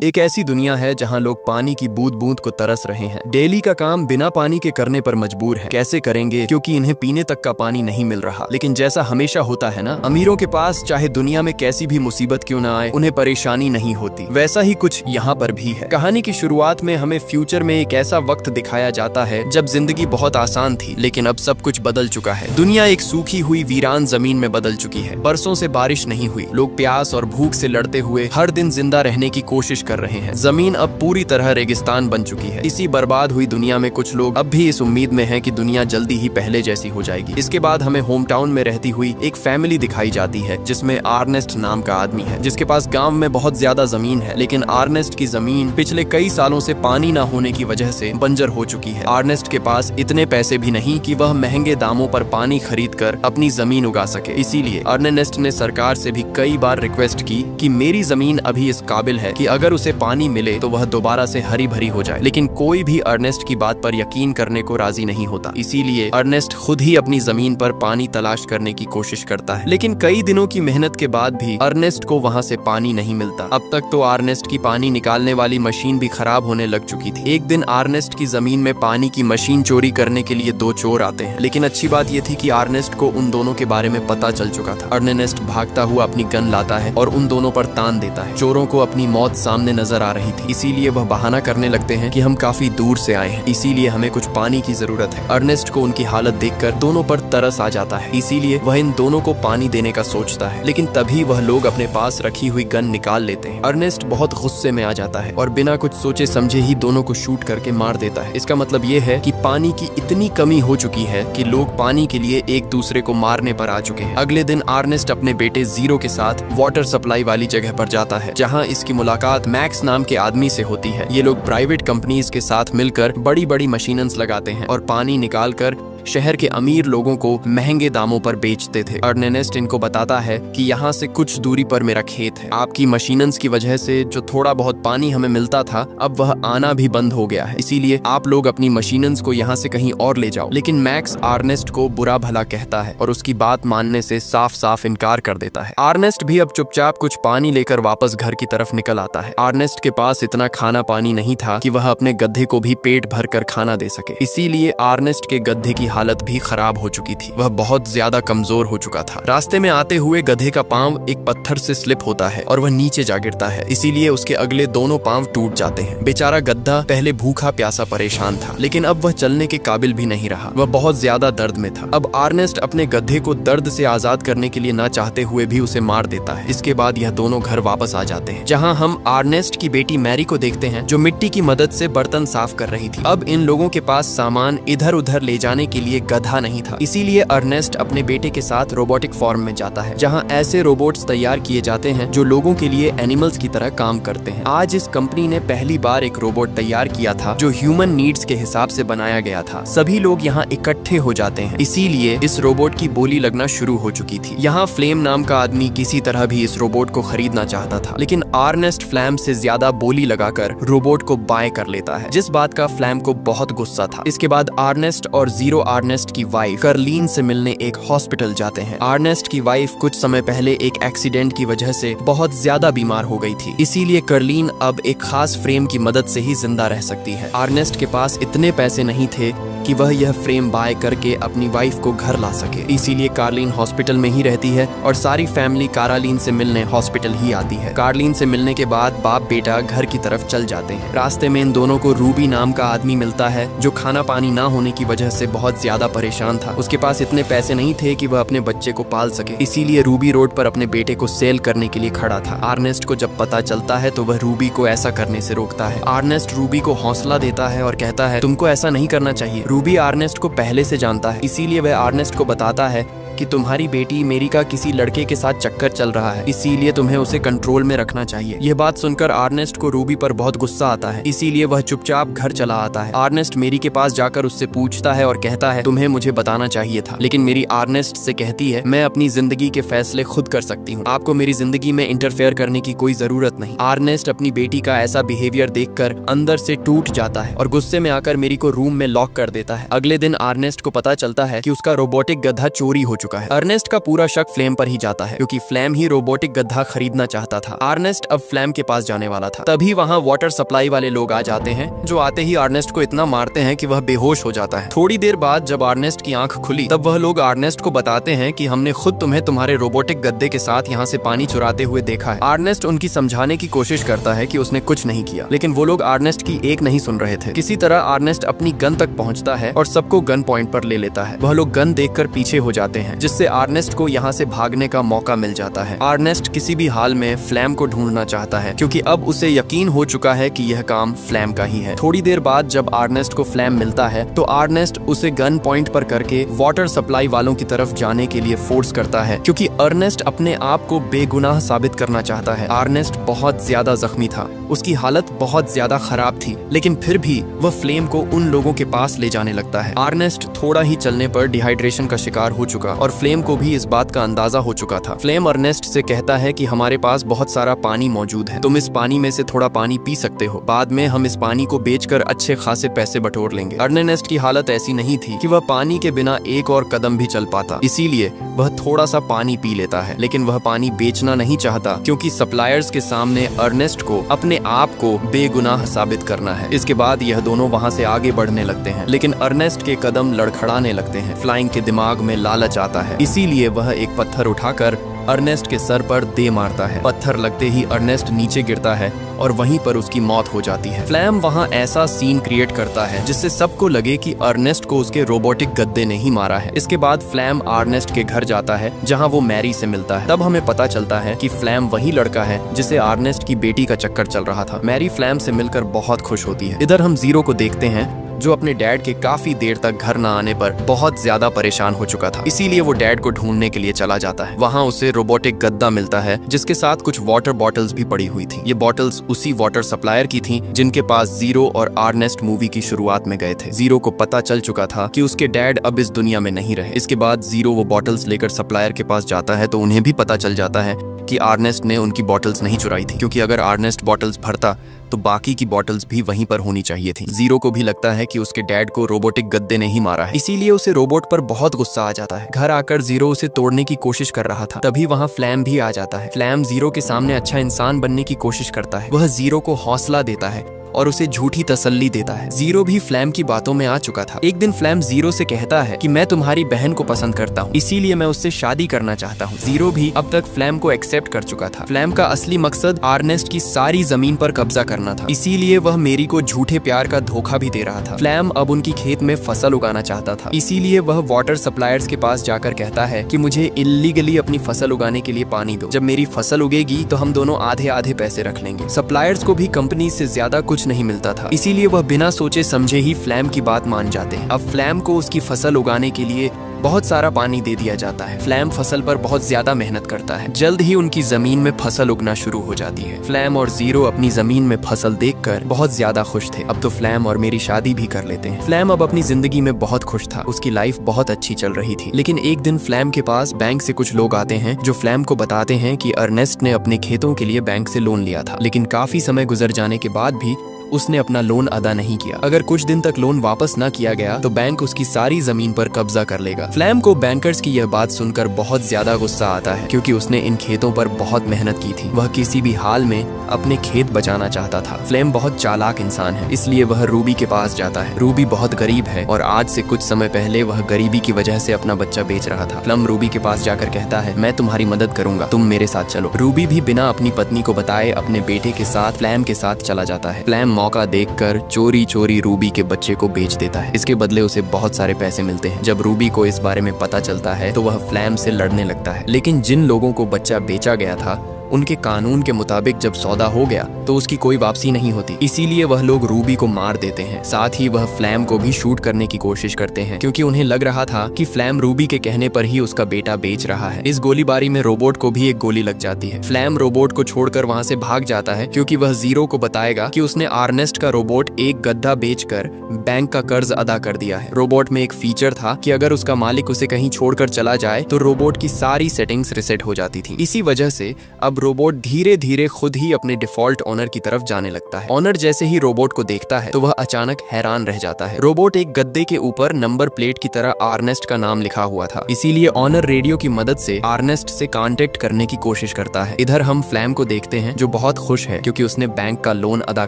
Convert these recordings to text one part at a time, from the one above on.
एक ऐसी दुनिया है जहां लोग पानी की बूंद बूंद को तरस रहे हैं। डेली का काम बिना पानी के करने पर मजबूर है। कैसे करेंगे, क्योंकि इन्हें पीने तक का पानी नहीं मिल रहा। लेकिन जैसा हमेशा होता है ना, अमीरों के पास चाहे दुनिया में कैसी भी मुसीबत क्यों ना आए, उन्हें परेशानी नहीं होती। वैसा ही कुछ यहाँ पर भी है। कहानी की शुरुआत में हमें फ्यूचर में एक ऐसा वक्त दिखाया जाता है जब जिंदगी बहुत आसान थी, लेकिन अब सब कुछ बदल चुका है। दुनिया एक सूखी हुई वीरान जमीन में बदल चुकी है। बरसों से बारिश नहीं हुई। लोग प्यास और भूख से लड़ते हुए हर दिन जिंदा रहने की कोशिश कर रहे हैं। जमीन अब पूरी तरह रेगिस्तान बन चुकी है। इसी बर्बाद हुई दुनिया में कुछ लोग अब भी इस उम्मीद में हैं कि दुनिया जल्दी ही पहले जैसी हो जाएगी। इसके बाद हमें होम टाउन में रहती हुई एक फैमिली दिखाई जाती है जिसमें आर्नेस्ट नाम का आदमी है, जिसके पास गांव में बहुत ज्यादा जमीन है। लेकिन आर्नेस्ट की जमीन पिछले कई सालों से पानी न होने की वजह से बंजर हो चुकी है। आर्नेस्ट के पास इतने पैसे भी नहीं कि वह महंगे दामों पर पानी खरीद कर अपनी जमीन उगा सके। इसीलिए अर्नेस्ट ने सरकार से भी कई बार रिक्वेस्ट की कि मेरी जमीन अभी इस काबिल है कि अगर उसे पानी मिले तो वह दोबारा से हरी भरी हो जाए। लेकिन कोई भी अर्नेस्ट की बात पर यकीन करने को राजी नहीं होता। इसीलिए अर्नेस्ट खुद ही अपनी जमीन पर पानी तलाश करने की कोशिश करता है। लेकिन कई दिनों की मेहनत के बाद भी अर्नेस्ट को वहां से पानी नहीं मिलता। अब तक तो अर्नेस्ट की पानी निकालने वाली मशीन भी खराब होने लग चुकी थी। एक दिन अर्नेस्ट की जमीन में पानी की मशीन चोरी करने के लिए दो चोर आते हैं। लेकिन अच्छी बात यह थी कि अर्नेस्ट को उन दोनों के बारे में पता चल चुका था। अर्नेस्ट भागता हुआ अपनी गन लाता है और उन दोनों पर तान देता है। चोरों को अपनी मौत सामने नजर आ रही थी, इसीलिए वह बहाना करने लगते हैं कि हम काफी दूर से आए हैं, इसीलिए हमें कुछ पानी की जरूरत है। अर्नेस्ट को उनकी हालत देखकर दोनों पर तरस आ जाता है, इसीलिए वह इन दोनों को पानी देने का सोचता है। लेकिन तभी वह लोग अपने पास रखी हुई गन निकाल लेते हैं। अर्नेस्ट बहुत गुस्से में आ जाता है और बिना कुछ सोचे समझे ही दोनों को शूट करके मार देता है। इसका मतलब ये है कि पानी की इतनी कमी हो चुकी है कि लोग पानी के लिए एक दूसरे को मारने पर आ चुके हैं। अगले दिन अर्नेस्ट अपने बेटे जीरो के साथ वाटर सप्लाई वाली जगह पर जाता है, जहाँ इसकी मुलाकात मैक्स नाम के आदमी से होती है। ये लोग प्राइवेट कंपनीज के साथ मिलकर बड़ी बड़ी मशीनस लगाते हैं और पानी निकालकर शहर के अमीर लोगों को महंगे दामों पर बेचते थे। अर्नेस्ट इनको बताता है कि यहाँ से कुछ दूरी पर मेरा खेत है। आपकी मशीनस की वजह से जो थोड़ा बहुत पानी हमें मिलता था, अब वह आना भी बंद हो गया है। इसीलिए आप लोग अपनी मशीनस को यहाँ से कहीं और ले जाओ। लेकिन मैक्स अर्नेस्ट को बुरा भला कहता है और उसकी बात मानने से साफ साफ इनकार कर देता है। अर्नेस्ट भी अब चुपचाप कुछ पानी लेकर वापस घर की तरफ निकल आता है। अर्नेस्ट के पास इतना खाना पानी नहीं था कि वह अपने गधे को भी पेट भर कर खाना दे सके। इसीलिए अर्नेस्ट के गधे की हालत भी खराब हो चुकी थी। वह बहुत ज्यादा कमजोर हो चुका था। रास्ते में आते हुए गधे का पांव एक पत्थर से स्लिप होता है और वह नीचे जा गिरता है। इसीलिए उसके अगले दोनों पांव टूट जाते हैं। बेचारा गधा पहले भूखा प्यासा परेशान था, लेकिन अब वह चलने के काबिल भी नहीं रहा। वह बहुत ज्यादा दर्द में था। अब अर्नेस्ट अपने गधे को दर्द से आजाद करने के लिए ना चाहते हुए भी उसे मार देता है। इसके बाद यह दोनों घर वापस आ जाते हैं, जहाँ हम अर्नेस्ट की बेटी मैरी को देखते हैं, जो मिट्टी की मदद से बर्तन साफ कर रही थी। अब इन लोगों के पास सामान इधर उधर ले जाने के लिए गधा नहीं था। इसीलिए अर्नेस्ट अपने बेटे के साथ रोबोटिक फॉर्म में जाता है, जहां ऐसे रोबोट्स तैयार किए जाते हैं जो लोगों के लिए एनिमल्स की तरह काम करते हैं। आज इस कंपनी ने पहली बार एक रोबोट तैयार किया था जो ह्यूमन नीड्स के हिसाब से बनाया गया था। सभी लोग यहाँ इकट्ठे हो जाते हैं, इसीलिए इस रोबोट की बोली लगना शुरू हो चुकी थी। यहाँ फ्लेम नाम का आदमी किसी तरह भी इस रोबोट को खरीदना चाहता था, लेकिन अर्नेस्ट फ्लैम से ज्यादा बोली लगाकर रोबोट को बाय कर लेता है, जिस बात का फ्लैम को बहुत गुस्सा था। इसके बाद अर्नेस्ट और जीरो अर्नेस्ट की वाइफ कर्लीन से मिलने एक हॉस्पिटल जाते हैं। अर्नेस्ट की वाइफ कुछ समय पहले एक एक्सीडेंट की वजह से बहुत ज्यादा बीमार हो गई थी, इसीलिए कर्लीन अब एक खास फ्रेम की मदद से ही जिंदा रह सकती है। अर्नेस्ट के पास इतने पैसे नहीं थे कि वह यह फ्रेम बाय करके अपनी वाइफ को घर ला सके, इसीलिए कार्लिन हॉस्पिटल में ही रहती है और सारी फैमिली कारालीन से मिलने हॉस्पिटल ही आती है। कार्लिन से मिलने के बाद बाप बेटा घर की तरफ चल जाते हैं। रास्ते में इन दोनों को रूबी नाम का आदमी मिलता है, जो खाना पानी ना होने की वजह से बहुत ज्यादा परेशान था। उसके पास इतने पैसे नहीं थे कि वह अपने बच्चे को पाल सके, इसीलिए रूबी रोड पर अपने बेटे को सेल करने के लिए खड़ा था। अर्नेस्ट को जब पता चलता है तो वह रूबी को ऐसा करने से रोकता है। अर्नेस्ट रूबी को हौसला देता है और कहता है, तुमको ऐसा नहीं करना चाहिए। रूबी अर्नेस्ट को पहले से जानता है, इसीलिए वह अर्नेस्ट को बताता है कि तुम्हारी बेटी मेरी का किसी लड़के के साथ चक्कर चल रहा है, इसीलिए तुम्हें उसे कंट्रोल में रखना चाहिए। यह बात सुनकर अर्नेस्ट को रूबी पर बहुत गुस्सा आता है, इसीलिए वह चुपचाप घर चला आता है। अर्नेस्ट मेरी के पास जाकर उससे पूछता है और कहता है, तुम्हें मुझे बताना चाहिए था। लेकिन मेरी अर्नेस्ट से कहती है, मैं अपनी जिंदगी के फैसले खुद कर सकती हूँ, आपको मेरी जिंदगी में इंटरफेयर करने की कोई जरूरत नहीं। अर्नेस्ट अपनी बेटी का ऐसा बिहेवियर देखकर अंदर से टूट जाता है और गुस्से में आकर मेरी को रूम में लॉक कर देता है। अगले दिन अर्नेस्ट को पता चलता है कि उसका रोबोटिक गधा चोरी हो चुका है। अर्नेस्ट का पूरा शक फ्लेम पर ही जाता है क्योंकि फ्लेम ही रोबोटिक गधा खरीदना चाहता था। अर्नेस्ट अब फ्लेम के पास जाने वाला था, तभी वहाँ वाटर सप्लाई वाले लोग आ जाते हैं, जो आते ही अर्नेस्ट को इतना मारते हैं कि वह बेहोश हो जाता है। थोड़ी देर बाद जब अर्नेस्ट की आंख खुली तब वह लोग अर्नेस्ट को बताते हैं कि हमने खुद तुम्हें तुम्हारे रोबोटिक गद्दे के साथ यहाँ से पानी चुराते हुए देखा है। अर्नेस्ट उनकी समझाने की कोशिश करता है कि उसने कुछ नहीं किया, लेकिन वो लोग अर्नेस्ट की एक नहीं सुन रहे थे। किसी तरह अर्नेस्ट अपनी गन तक पहुंचता है और सबको गन पॉइंट पर ले लेता है। वह लोग गन देखकर पीछे हो जाते हैं, जिससे अर्नेस्ट को यहाँ से भागने का मौका मिल जाता है। अर्नेस्ट किसी भी हाल में फ्लेम को ढूंढना चाहता है क्योंकि अब उसे यकीन हो चुका है कि यह काम फ्लेम का ही है। थोड़ी देर बाद जब अर्नेस्ट को फ्लेम मिलता है तो अर्नेस्ट उसे गन पॉइंट पर करके वाटर सप्लाई वालों की तरफ जाने के लिए फोर्स करता है क्योंकि अर्नेस्ट अपने आप को बेगुनाह साबित करना चाहता है। अर्नेस्ट बहुत ज्यादा जख्मी था, उसकी हालत बहुत ज्यादा खराब थी, लेकिन फिर भी वह फ्लेम को उन लोगों के पास ले जाने लगता है। अर्नेस्ट थोड़ा ही चलने पर डिहाइड्रेशन का शिकार हो चुका और फ्लेम को भी इस बात का अंदाजा हो चुका था। फ्लेम अर्नेस्ट से कहता है कि हमारे पास बहुत सारा पानी मौजूद है, तुम इस पानी में से थोड़ा पानी पी सकते हो, बाद में हम इस पानी को बेचकर अच्छे खासे पैसे बटोर लेंगे। अर्नेस्ट की हालत ऐसी नहीं थी कि वह पानी के बिना एक और कदम भी चल पाता, इसीलिए वह थोड़ा सा पानी पी लेता है, लेकिन वह पानी बेचना नहीं चाहता क्योंकि सप्लायर्स के सामने अर्नेस्ट को अपने आप को बेगुनाह साबित करना है। इसके बाद यह दोनों वहाँ से आगे बढ़ने लगते हैं, लेकिन अर्नेस्ट के कदम लड़खड़ाने लगते हैं। फ्लाइंग के दिमाग में लालच आता है, इसीलिए वह एक पत्थर उठाकर अर्नेस्ट के सर पर दे मारता है। पत्थर लगते ही अर्नेस्ट नीचे गिरता है और वहीं पर उसकी मौत हो जाती है। फ्लेम वहाँ ऐसा सीन क्रिएट करता है जिससे सबको लगे कि अर्नेस्ट को उसके रोबोटिक गद्दे ने ही मारा है। इसके बाद फ्लेम अर्नेस्ट के घर जाता है जहाँ वो मैरी से मिलता है। तब हमें पता चलता है कि फ्लेम वही लड़का है जिसे अर्नेस्ट की बेटी का चक्कर चल रहा था। मैरी फ्लेम से मिलकर बहुत खुश होती है। इधर हम जीरो को देखते हैं जो अपने डैड के काफी देर तक घर न आने पर बहुत ज्यादा परेशान हो चुका था, इसीलिए वो डैड को ढूंढने के लिए चला जाता है। वहाँ उसे रोबोटिक गद्दा मिलता है जिसके साथ कुछ वाटर बॉटल्स भी पड़ी हुई थी। ये बॉटल्स उसी वाटर सप्लायर की थी जिनके पास जीरो और अर्नेस्ट मूवी की शुरुआत में गए थे। जीरो को पता चल चुका था कि उसके डैड अब इस दुनिया में नहीं रहे। इसके बाद जीरो वो बॉटल्स लेकर सप्लायर के पास जाता है तो उन्हें भी पता चल जाता है कि अर्नेस्ट ने उनकी बॉटल्स नहीं चुराई थी, क्योंकि अगर अर्नेस्ट बॉटल्स भरता तो बाकी की बॉटल्स भी वहीं पर होनी चाहिए थी। जीरो को भी लगता है कि उसके डैड को रोबोटिक गद्दे ने ही मारा है, इसीलिए उसे रोबोट पर बहुत गुस्सा आ जाता है। घर आकर जीरो उसे तोड़ने की कोशिश कर रहा था, तभी वहाँ फ्लैम भी आ जाता है। फ्लैम जीरो के सामने अच्छा इंसान बनने की कोशिश करता है। वह जीरो को हौसला देता है और उसे झूठी तसल्ली देता है। जीरो भी फ्लैम की बातों में आ चुका था। एक दिन फ्लैम जीरो से कहता है कि मैं तुम्हारी बहन को पसंद करता हूँ, इसीलिए मैं उससे शादी करना चाहता हूँ। जीरो भी अब तक फ्लैम को एक्सेप्ट कर चुका था। फ्लैम का असली मकसद अर्नेस्ट की सारी जमीन पर कब्जा करना था, इसीलिए वह मेरी को झूठे प्यार का धोखा भी दे रहा था। फ्लैम अब उनकी खेत में फसल उगाना चाहता था, इसीलिए वह वाटर सप्लायर्स के पास जाकर कहता है कि मुझे इल्लीगली अपनी फसल उगाने के लिए पानी दो। जब मेरी फसल उगेगी तो हम दोनों आधे आधे पैसे रख लेंगे। सप्लायर्स को भी कंपनी से ज्यादा कुछ नहीं मिलता था, इसीलिए वह बिना सोचे समझे ही फ्लैम की बात मान जाते हैं। अब फ्लैम को उसकी फसल उगाने के लिए बहुत सारा पानी दे दिया जाता है। फ्लैम फसल पर बहुत ज्यादा मेहनत करता है। जल्द ही उनकी जमीन में फसल उगना शुरू हो जाती है। फ्लैम और जीरो अपनी जमीन में फसल देखकर बहुत ज्यादा खुश थे। अब तो फ्लैम और मेरी शादी भी कर लेते हैं। फ्लैम अब अपनी जिंदगी में बहुत खुश था, उसकी लाइफ बहुत अच्छी चल रही थी। लेकिन एक दिन फ्लैम के पास बैंक से कुछ लोग आते हैं जो फ्लैम को बताते हैं कि अर्नेस्ट ने अपने खेतों के लिए बैंक से लोन लिया था, लेकिन काफी समय गुजर जाने के बाद भी उसने अपना लोन अदा नहीं किया। अगर कुछ दिन तक लोन वापस न किया गया तो बैंक उसकी सारी जमीन पर कब्जा कर लेगा। फ्लैम को बैंकर्स की यह बात सुनकर बहुत ज्यादा गुस्सा आता है, क्योंकि उसने इन खेतों पर बहुत मेहनत की थी। वह किसी भी हाल में अपने खेत बचाना चाहता था। फ्लैम बहुत चालाक इंसान है, इसलिए वह रूबी के पास जाता है। रूबी बहुत गरीब है और आज से कुछ समय पहले वह गरीबी की वजह से अपना बच्चा बेच रहा था। फ्लैम रूबी के पास जाकर कहता है, मैं तुम्हारी मदद करूंगा, तुम मेरे साथ चलो। रूबी भी बिना अपनी पत्नी को बताए अपने बेटे के साथ फ्लैम के साथ चला जाता है। फ्लैम मौका देखकर चोरी चोरी रूबी के बच्चे को बेच देता है। इसके बदले उसे बहुत सारे पैसे मिलते हैं। जब रूबी को इस बारे में पता चलता है तो वह फ्लैम से लड़ने लगता है, लेकिन जिन लोगों को बच्चा बेचा गया था उनके कानून के मुताबिक जब सौदा हो गया तो उसकी कोई वापसी नहीं होती, इसीलिए वह लोग रूबी को मार देते हैं। साथ ही वह फ्लैम को भी शूट करने की कोशिश करते हैं, क्योंकि उन्हें लग रहा था कि फ्लैम रूबी के कहने पर ही उसका बेटा बेच रहा है। इस गोलीबारी में रोबोट को भी एक गोली लग जाती है। फ्लैम रोबोट को छोड़कर वहाँ से भाग जाता है, क्योंकि वह जीरो को बताएगा कि उसने अर्नेस्ट का रोबोट एक गद्दा बेचकर बैंक का कर्ज अदा कर दिया है। रोबोट में एक फीचर था कि अगर उसका मालिक उसे कहीं छोड़कर चला जाए तो रोबोट की सारी सेटिंग्स रिसेट हो जाती थी। इसी वजह से अब अब रोबोट धीरे धीरे खुद ही अपने डिफॉल्ट ओनर की तरफ जाने लगता है। ओनर जैसे ही रोबोट को देखता है तो वह अचानक हैरान रह जाता है। रोबोट एक गद्दे के ऊपर नंबर प्लेट की तरह आर्नेस्ट का नाम लिखा हुआ था, इसीलिए ओनर रेडियो की मदद से आर्नेस्ट से कांटेक्ट करने की कोशिश करता है। इधर हम फ्लैम को देखते हैं जो बहुत खुश है क्योंकि उसने बैंक का लोन अदा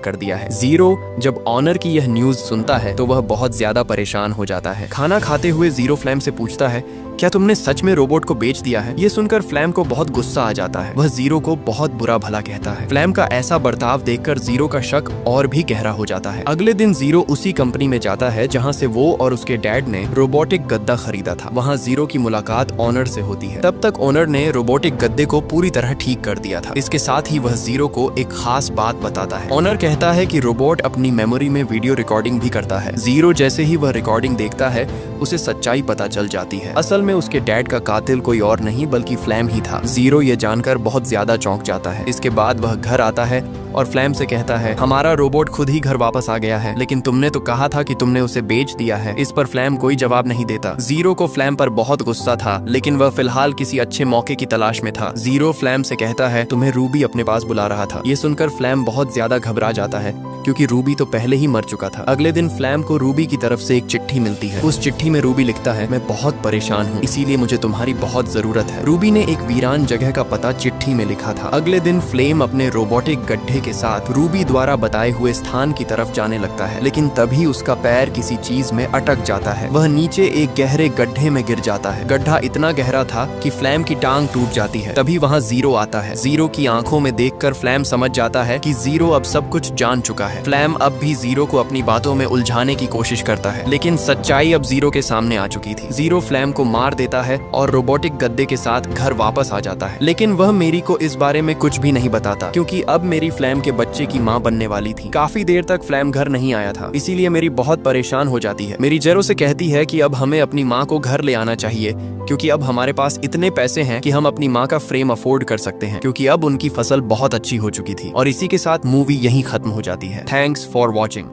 कर दिया है। जीरो जब ओनर की यह न्यूज सुनता है तो वह बहुत ज्यादा परेशान हो जाता है। खाना खाते हुए जीरो फ्लैम से पूछता है, क्या तुमने सच में रोबोट को बेच दिया है? ये सुनकर फ्लैम को बहुत गुस्सा आ जाता है। वह जीरो को बहुत बुरा भला कहता है। फ्लैम का ऐसा बर्ताव देखकर जीरो का शक और भी गहरा हो जाता है। अगले दिन जीरो उसी कंपनी में जाता है जहां से वो और उसके डैड ने रोबोटिक गद्दा खरीदा था। वहां जीरो की मुलाकात ओनर से होती है। तब तक ओनर ने रोबोटिक गद्दे को पूरी तरह ठीक कर दिया था। इसके साथ ही वह जीरो को एक खास बात बताता है। ओनर कहता है कि रोबोट अपनी मेमोरी में वीडियो रिकॉर्डिंग भी करता है। जीरो जैसे ही वह रिकॉर्डिंग देखता है उसे सच्चाई पता चल जाती है। असल में उसके डैड का कातिल कोई और नहीं बल्कि फ्लैम ही था। जीरो ये जानकर बहुत ज्यादा चौंक जाता है। इसके बाद वह घर आता है और फ्लैम से कहता है, हमारा रोबोट खुद ही घर वापस आ गया है, लेकिन तुमने तो कहा था कि तुमने उसे बेच दिया है। इस पर फ्लैम कोई जवाब नहीं देता। जीरो को फ्लैम पर बहुत गुस्सा था, लेकिन वह फिलहाल किसी अच्छे मौके की तलाश में था। जीरो फ्लैम से कहता है, तुम्हें रूबी अपने पास बुला रहा था। ये सुनकर फ्लैम बहुत ज्यादा घबरा जाता है क्योंकि रूबी तो पहले ही मर चुका था। अगले दिन फ्लैम को रूबी की तरफ से एक चिट्ठी मिलती है। उस चिट्ठी में रूबी लिखता है, मैं बहुत परेशान हूँ, इसीलिए मुझे तुम्हारी बहुत जरूरत है। रूबी ने एक वीरान जगह का पता चिट्ठी में लिखा था। अगले दिन फ्लेम अपने रोबोटिक गड्ढे के साथ रूबी द्वारा बताए हुए स्थान की तरफ जाने लगता है, लेकिन तभी उसका पैर किसी चीज में अटक जाता है। वह नीचे एक गहरे गड्ढे में गिर जाता है। गड्ढा इतना गहरा था कि फ्लैम की टांग टूट जाती है। तभी वहाँ जीरो आता है। जीरो की आंखों में देखकर फ्लैम समझ जाता है कि जीरो अब सब कुछ जान चुका है। फ्लैम अब भी जीरो को अपनी बातों में उलझाने की कोशिश करता है, लेकिन सच्चाई अब जीरो के सामने आ चुकी थी। जीरो फ्लैम को मार देता है और रोबोटिक गद्दे के साथ घर वापस आ जाता है, लेकिन वह मेरी को इस बारे में कुछ भी नहीं बताता क्योंकि अब मेरी फ्लैम के बच्चे की माँ बनने वाली थी। काफी देर तक फ्लैम घर नहीं आया था, इसीलिए मेरी बहुत परेशान हो जाती है। मेरी जेरो से कहती है कि अब हमें अपनी माँ को घर ले आना चाहिए क्योंकि अब हमारे पास इतने पैसे हैं कि हम अपनी माँ का फ्रेम अफोर्ड कर सकते हैं क्योंकि अब उनकी फसल बहुत अच्छी हो चुकी थी। और इसी के साथ मूवी यहीं खत्म हो जाती है। Thanks for watching.